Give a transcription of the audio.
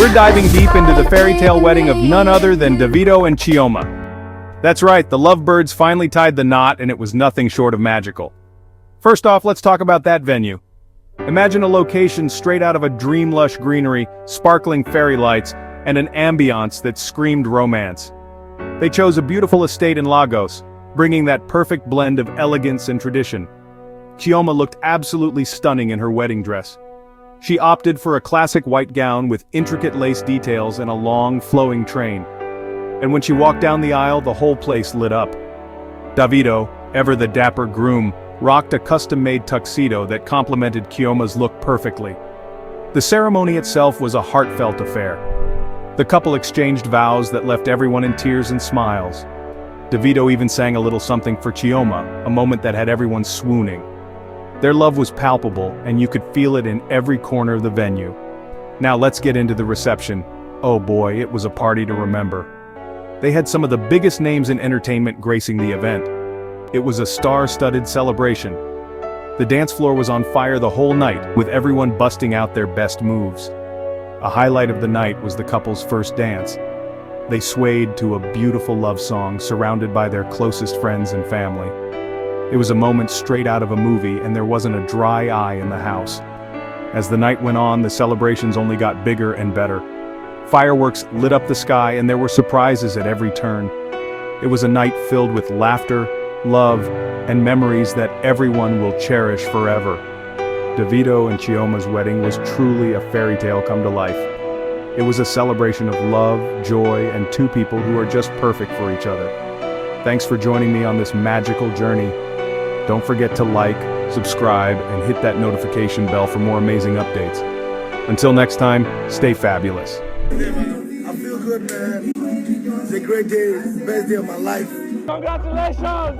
We're diving deep into the fairy tale wedding of none other than Davido and CHIOMA. That's right, the lovebirds finally tied the knot and it was nothing short of magical. First off, let's talk about that venue. Imagine a location straight out of a dream-lush greenery, sparkling fairy lights, and an ambiance that screamed romance. They chose a beautiful estate in Lagos, bringing that perfect blend of elegance and tradition. CHIOMA looked absolutely stunning in her wedding dress. She opted for a classic white gown with intricate lace details and a long, flowing train. And when she walked down the aisle, the whole place lit up. Davido, ever the dapper groom, rocked a custom-made tuxedo that complemented CHIOMA's look perfectly. The ceremony itself was a heartfelt affair. The couple exchanged vows that left everyone in tears and smiles. Davido even sang a little something for CHIOMA, a moment that had everyone swooning. Their love was palpable, and you could feel it in every corner of the venue. Now let's get into the reception. Oh boy, it was a party to remember. They had some of the biggest names in entertainment gracing the event. It was a star-studded celebration. The dance floor was on fire the whole night, with everyone busting out their best moves. A highlight of the night was the couple's first dance. They swayed to a beautiful love song surrounded by their closest friends and family. It was a moment straight out of a movie, and there wasn't a dry eye in the house. As the night went on, the celebrations only got bigger and better. Fireworks lit up the sky, and there were surprises at every turn. It was a night filled with laughter, love, and memories that everyone will cherish forever. Davido and CHIOMA's wedding was truly a fairy tale come to life. It was a celebration of love, joy, and two people who are just perfect for each other. Thanks for joining me on this magical journey. Don't forget to like, subscribe, and hit that notification bell for more amazing updates. Until next time, stay fabulous. I feel good, man. It's a great day. It's the best day of my life. Congratulations!